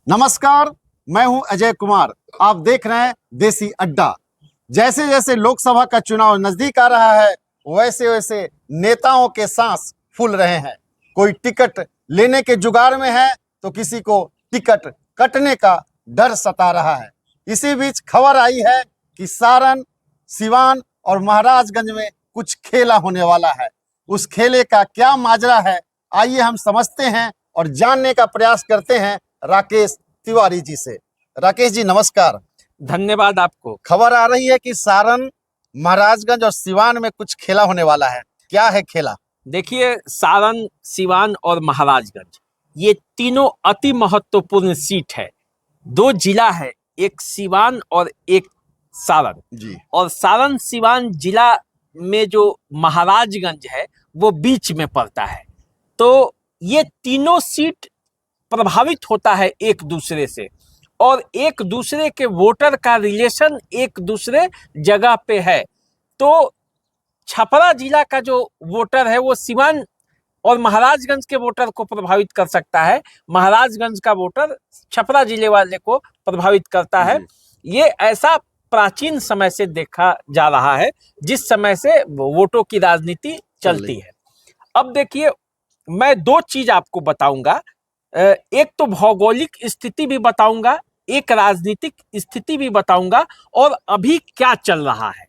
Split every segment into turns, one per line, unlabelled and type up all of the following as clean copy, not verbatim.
नमस्कार, मैं हूं अजय कुमार। आप देख रहे हैं देसी अड्डा। जैसे जैसे लोकसभा का चुनाव नजदीक आ रहा है, वैसे वैसे नेताओं के सांस फूल रहे हैं। कोई टिकट लेने के जुगाड़ में है तो किसी को टिकट कटने का डर सता रहा है। इसी बीच खबर आई है कि सारण, सिवान और महाराजगंज में कुछ खेला होने वाला है। उस खेले का क्या माजरा है, आइए हम समझते हैं और जानने का प्रयास करते हैं राकेश तिवारी जी से। राकेश जी नमस्कार।
धन्यवाद आपको।
खबर आ रही है कि सारण, महाराजगंज और सिवान में कुछ खेला होने वाला है। क्या है खेला?
देखिए, सारण, सिवान और महाराजगंज ये तीनों अति महत्वपूर्ण सीट है। दो जिला है, एक सिवान और एक सारण
जी।
और सारण सिवान जिला में जो महाराजगंज है वो बीच में पड़ता है। तो ये तीनों सीट प्रभावित होता है एक दूसरे से और एक दूसरे के वोटर का रिलेशन एक दूसरे जगह पे है। तो छपरा जिला का जो वोटर है वो सिवान और महाराजगंज के वोटर को प्रभावित कर सकता है, महाराजगंज का वोटर छपरा जिले वाले को प्रभावित करता है। ये ऐसा प्राचीन समय से देखा जा रहा है, जिस समय से वोटों की राजनीति चलती है। अब देखिए, मैं दो चीज आपको बताऊंगा। एक तो भौगोलिक स्थिति भी बताऊंगा, एक राजनीतिक स्थिति भी बताऊंगा और अभी क्या चल रहा है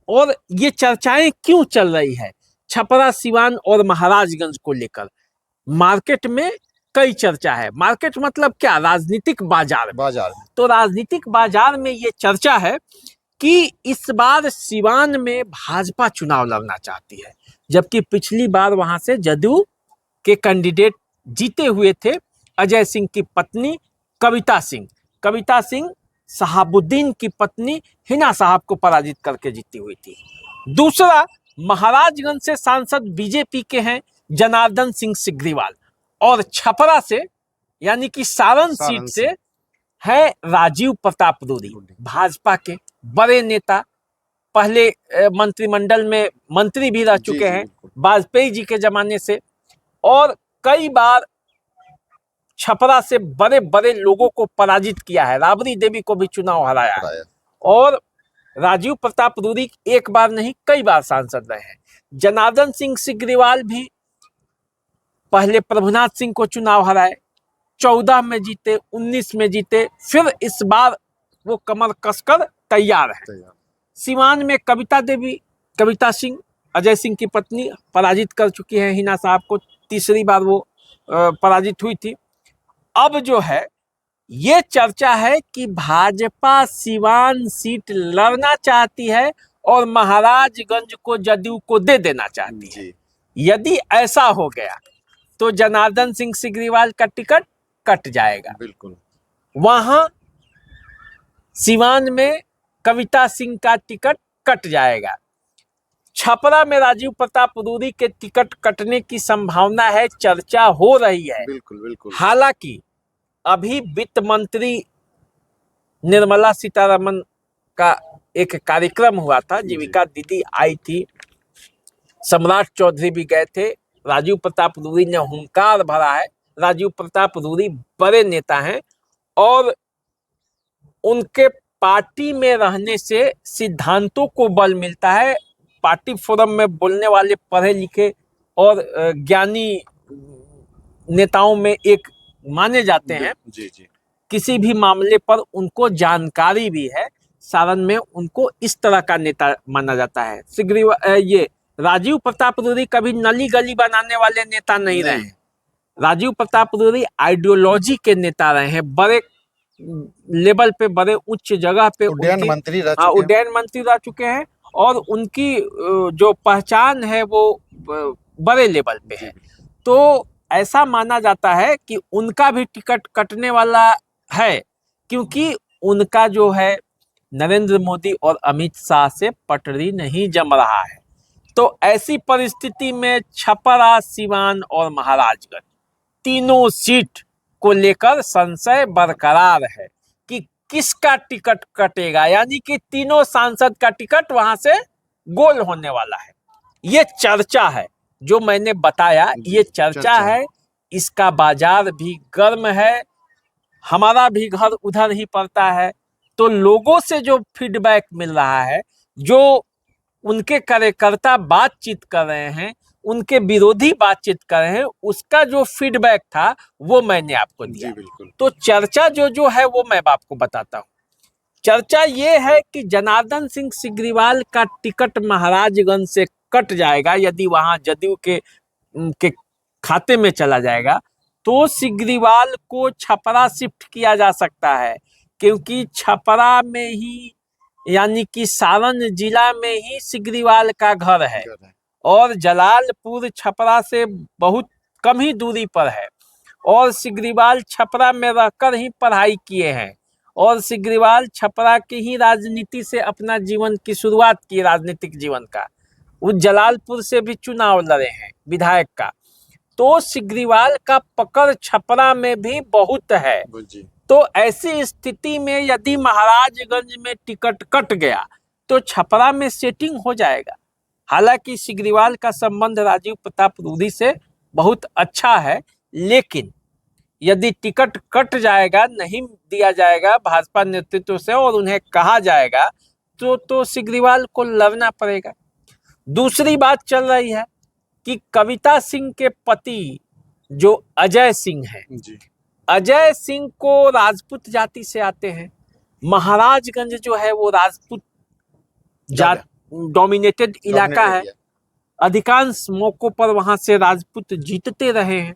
और ये चर्चाएं क्यों चल रही है छपरा, सिवान और महाराजगंज को लेकर। मार्केट में कई चर्चा है। मार्केट मतलब क्या? राजनीतिक बाजार। तो राजनीतिक बाजार में ये चर्चा है कि इस बार सिवान में भाजपा चुनाव लड़ना चाहती है, जबकि पिछली बार वहां से जदयू के कैंडिडेट जीते हुए थे। अजय सिंह की पत्नी कविता सिंह शहाबुद्दीन की पत्नी हिना साहब को पराजित करके जीती हुई थी। दूसरा, महाराजगंज से सांसद बीजेपी के हैं जनार्दन सिंह सिग्रीवाल और छपरा से यानी कि सारण सीट से है राजीव प्रताप रूडी, भाजपा के बड़े नेता, पहले मंत्रिमंडल में मंत्री भी रह चुके हैं वाजपेयी जी के जमाने से और कई बार छपरा से बड़े बड़े लोगों को पराजित किया है। राबड़ी देवी को भी चुनाव हराया है और राजीव प्रताप रूडी एक बार नहीं कई बार सांसद रहे हैं। जनार्दन सिंह सिग्रीवाल भी पहले प्रभुनाथ सिंह को चुनाव हराए, 14 में जीते, 19 में जीते, फिर इस बार वो कमर कसकर तैयार है। सिवान में कविता सिंह अजय सिंह की पत्नी पराजित कर चुकी है हिना साहब को, तीसरी बार वो पराजित हुई थी। अब जो है ये चर्चा है कि भाजपा सिवान सीट लड़ना चाहती है और महाराजगंज को जदयू को दे देना चाहती है। यदि ऐसा हो गया तो जनार्दन सिंह सिग्रीवाल का टिकट कट जाएगा।
बिल्कुल।
वहां सिवान में कविता सिंह का टिकट कट जाएगा। छपरा में राजीव प्रताप रूडी के टिकट कटने की संभावना है, चर्चा हो रही है।
बिल्कुल।
हालांकि अभी वित्त मंत्री निर्मला सीतारमण का एक कार्यक्रम हुआ था, जीविका दीदी आई थी, सम्राट चौधरी भी गए थे, राजीव प्रताप रूडी ने हुंकार भरा है। राजीव प्रताप रूडी बड़े नेता हैं और उनके पार्टी में रहने से सिद्धांतों को बल मिलता है। पार्टी फोरम में बोलने वाले पढ़े लिखे और ज्ञानी नेताओं में एक माने जाते हैं। किसी भी मामले पर उनको जानकारी भी है। सारण में उनको इस तरह का नेता माना जाता है। ये राजीव प्रताप रूडी कभी नली गली बनाने वाले नेता नहीं रहे हैं। राजीव प्रताप रूडी आइडियोलॉजी के नेता रहे हैं, बड़े लेवल पे, बड़े उच्च जगह पे
उड्डयन मंत्री
रह चुके हैं और उनकी जो पहचान है वो बड़े लेवल पे है। तो ऐसा माना जाता है कि उनका भी टिकट कटने वाला है, क्योंकि उनका जो है नरेंद्र मोदी और अमित शाह से पटरी नहीं जम रहा है। तो ऐसी परिस्थिति में छपरा, सिवान और महाराजगंज तीनों सीट को लेकर संशय बरकरार है कि किसका टिकट कटेगा, यानी कि तीनों सांसद का टिकट वहां से गोल होने वाला है। ये चर्चा है, जो मैंने बताया ये चर्चा है। इसका बाजार भी गर्म है। हमारा भी घर उधर ही पड़ता है। तो लोगों से जो फीडबैक मिल रहा है, जो उनके कार्यकर्ता बातचीत कर रहे हैं, उनके विरोधी बातचीत कर रहे हैं, उसका जो फीडबैक था वो मैंने आपको दिया।
जी बिल्कुल।
तो चर्चा जो है वो मैं आपको बताता हूँ। चर्चा ये है कि जनार्दन सिंह सिग्रीवाल का टिकट महाराजगंज से कट जाएगा, यदि वहां जदयू के खाते में चला जाएगा तो सिग्रीवाल को छपरा शिफ्ट किया जा सकता है, क्योंकि छपरा में ही यानी कि सारण जिला में ही सिग्रीवाल का घर है और जलालपुर छपरा से बहुत कम ही दूरी पर है और सिग्रीवाल छपरा में रहकर ही पढ़ाई किए हैं और सिग्रीवाल छपरा की ही राजनीति से अपना जीवन की शुरुआत की, राजनीतिक जीवन का। वो जलालपुर से भी चुनाव लड़े हैं विधायक का। तो सिग्रीवाल का पकड़ छपरा में भी बहुत है। तो ऐसी स्थिति में यदि महाराजगंज में टिकट कट गया तो छपरा में सेटिंग हो जाएगा। हालांकि सिग्रीवाल का संबंध राजीव प्रताप रूडी से बहुत अच्छा है, लेकिन यदि टिकट कट जाएगा, नहीं दिया जाएगा भाजपा नेतृत्व से और उन्हें कहा जाएगा तो सिग्रीवाल को लड़ना पड़ेगा। दूसरी बात चल रही है कि कविता सिंह के पति जो अजय सिंह हैं, अजय सिंह को राजपूत जाति से आते हैं। महाराजगंज जो है वो राजपूत जात डोमिनेटेड इलाका है। अधिकांश मौकों पर वहां से राजपूत जीतते रहे हैं।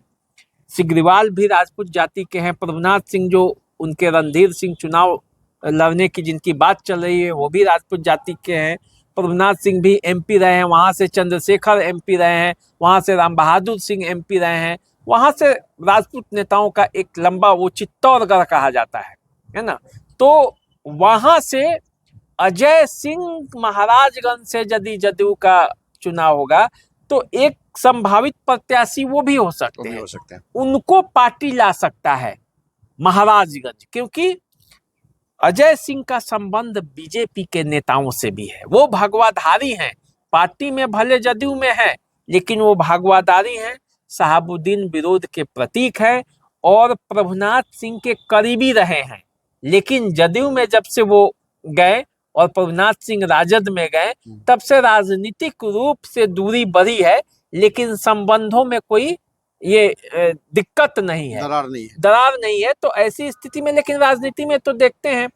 सिग्रीवाल भी राजपूत जाति के हैं। प्रभुनाथ सिंह जो उनके रणधीर सिंह चुनाव लड़ने की जिनकी बात चल रही है वो भी राजपूत जाति के हैं। प्रभुनाथ सिंह भी एमपी रहे हैं, वहां से चंद्रशेखर एमपी रहे हैं, वहां से राम बहादुर सिंह एमपी रहे हैं। वहां से राजपूत नेताओं का एक लंबा वो चित्तौड़गढ़ कहा जाता है ना। तो वहां से अजय सिंह महाराजगंज से यदि जदयू का चुनाव होगा तो एक संभावित प्रत्याशी वो भी हो सकते हैं। उनको पार्टी ला सकता है महाराजगंज, क्योंकि अजय सिंह का संबंध बीजेपी के नेताओं से भी है। वो भगवाधारी हैं, पार्टी में भले जदयू में है लेकिन वो भगवाधारी हैं, शहाबुद्दीन विरोध के प्रतीक हैं और प्रभुनाथ सिंह के करीबी रहे हैं। लेकिन जदयू में जब से वो गए और प्रभुनाथ सिंह राजद में गए तब से राजनीतिक रूप से दूरी बढ़ी है, लेकिन संबंधों में कोई ये दिक्कत नहीं है, दरार नहीं है। तो ऐसी स्थिति में, लेकिन राजनीति में तो देखते हैं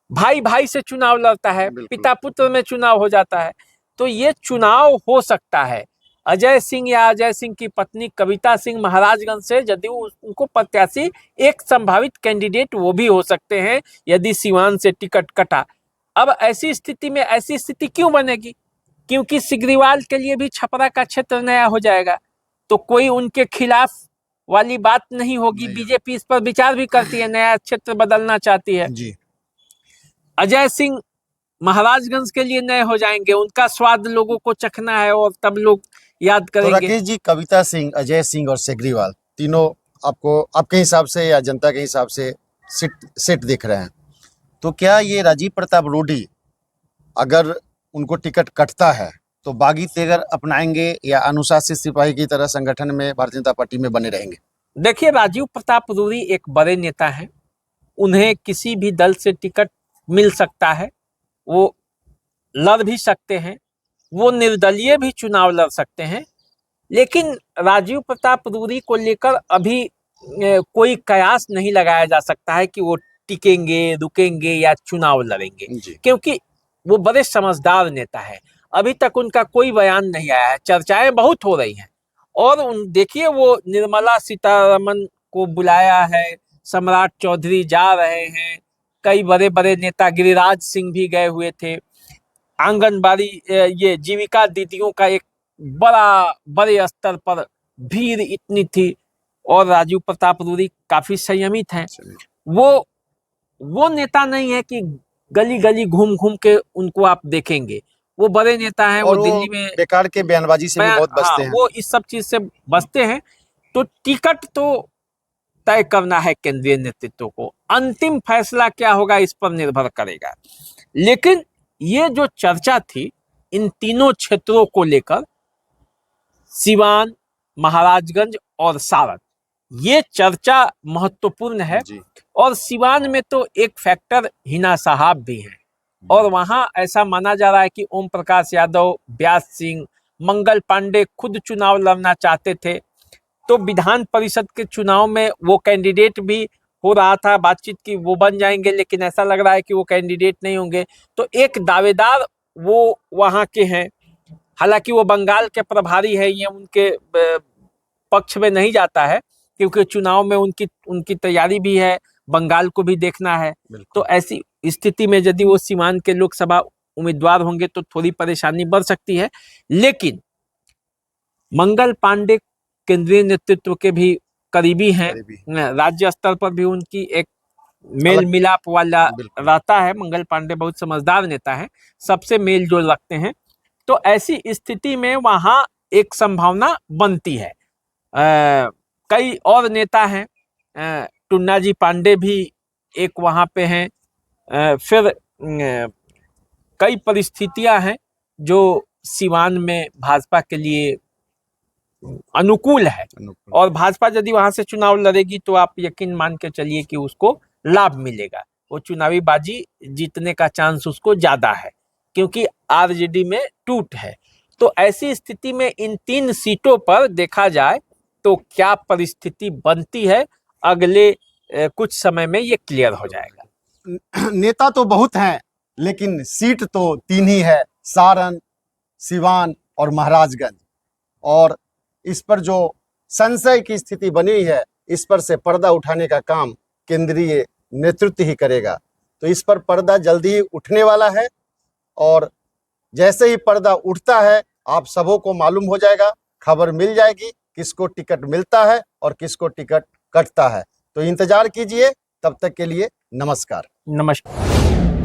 भाई भाई से चुनाव लड़ता है, पिता पुत्र में चुनाव हो जाता है। तो ये चुनाव हो सकता है। अजय सिंह या अजय सिंह की पत्नी कविता सिंह महाराजगंज से यदि उनको प्रत्याशी एक संभावित कैंडिडेट वो भी हो सकते हैं यदि सिवान से टिकट कटा। अब ऐसी स्थिति में, ऐसी स्थिति क्यों बनेगी? क्योंकि सिग्रीवाल के लिए भी छपरा का क्षेत्र नया हो जाएगा, तो कोई उनके खिलाफ वाली बात नहीं होगी। बीजेपी इस पर विचार भी करती है, नया क्षेत्र बदलना चाहती है जी। अजय सिंह महाराजगंज के लिए नए हो जाएंगे, उनका स्वाद लोगों को चखना है और तब लोग याद करेंगे।
तो राकेश जी, कविता सिंह, अजय सिंह और सिग्रीवाल तीनों आपको आपके हिसाब से या जनता के हिसाब से सेट दिख रहे हैं, तो क्या ये राजीव प्रताप रूडी अगर उनको टिकट कटता है तो बागी तेवर अपनाएंगे या अनुशासित सिपाही की तरह संगठन में भारतीय जनता पार्टी में बने रहेंगे?
देखिए, राजीव प्रताप रूडी एक बड़े नेता हैं, उन्हें किसी भी दल से टिकट मिल सकता है, वो लड़ भी सकते हैं, वो निर्दलीय भी चुनाव लड़ सकते हैं। लेकिन राजीव प्रताप रूडी को लेकर अभी कोई कयास नहीं लगाया जा सकता है कि वो टिकेंगे, रुकेंगे या चुनाव लड़ेंगे, क्योंकि वो बड़े समझदार नेता है। अभी तक उनका कोई बयान नहीं आया है, चर्चाएं बहुत हो रही हैं। और देखिए, वो निर्मला सीतारमन को बुलाया है, सम्राट चौधरी जा रहे हैं, कई बड़े बड़े नेता, गिरिराज सिंह भी गए हुए थे। आंगनबाड़ी ये जीविका दीदियों का एक बड़े स्तर पर भीड़ इतनी थी और राजीव प्रताप रूडी काफी संयमित हैं। वो नेता नहीं है कि गली गली घूम घूम के उनको आप देखेंगे। वो बड़े नेता हैं, वो दिल्ली में
बेकार के बयानबाजी से भी बहुत बचते हैं।
वो इस सब चीज से बचते हैं। तो टिकट तो तय करना है केंद्रीय नेतृत्व को, अंतिम फैसला क्या होगा इस पर निर्भर करेगा। लेकिन ये जो चर्चा थी इन तीनों क्षेत्रों को लेकर, सिवान, महाराजगंज और सारण, ये चर्चा महत्वपूर्ण है और सिवान में तो एक फैक्टर हिना साहब भी हैं, और वहां ऐसा माना जा रहा है कि ओम प्रकाश यादव, व्यास सिंह, मंगल पांडे खुद चुनाव लड़ना चाहते थे। तो विधान परिषद के चुनाव में वो कैंडिडेट भी हो रहा था, बातचीत की वो बन जाएंगे, लेकिन ऐसा लग रहा है कि वो कैंडिडेट नहीं होंगे। तो एक दावेदार वो वहां के हैं, हालांकि वो बंगाल के प्रभारी है, ये उनके पक्ष में नहीं जाता है, क्योंकि चुनाव में उनकी उनकी तैयारी भी है, बंगाल को भी देखना है। तो ऐसी स्थिति में यदि वो सीवान के लोकसभा उम्मीदवार होंगे तो थोड़ी परेशानी बढ़ सकती है। लेकिन मंगल पांडे केंद्रीय नेतृत्व के भी करीबी हैं, राज्य स्तर पर भी उनकी एक मेल मिलाप वाला रहता है। मंगल पांडे बहुत समझदार नेता है, सबसे मेल जोल रखते हैं। तो ऐसी स्थिति में वहां एक संभावना बनती है। कई और नेता हैं, टुन्ना जी पांडे भी एक वहां पे हैं। फिर कई परिस्थितियां हैं जो सिवान में भाजपा के लिए अनुकूल है, और भाजपा यदि वहां से चुनाव लड़ेगी तो आप यकीन मान के चलिए कि उसको लाभ मिलेगा, वो चुनावी बाजी जीतने का चांस उसको ज्यादा है, क्योंकि आरजेडी में टूट है। तो ऐसी स्थिति में इन 3 सीटों पर देखा जाए तो क्या परिस्थिति बनती है, अगले कुछ समय में ये क्लियर हो जाएगा।
नेता तो बहुत हैं, लेकिन सीट तो 3 ही है, सारण, सिवान और महाराजगंज। और इस पर जो संशय की स्थिति बनी हुई है, इस पर से पर्दा उठाने का काम केंद्रीय नेतृत्व ही करेगा। तो इस पर पर्दा जल्दी ही उठने वाला है, और जैसे ही पर्दा उठता है आप सबों को मालूम हो जाएगा, खबर मिल जाएगी किसको टिकट मिलता है और किसको टिकट कटता है। तो इंतजार कीजिए, तब तक के लिए नमस्कार।
नमस्कार।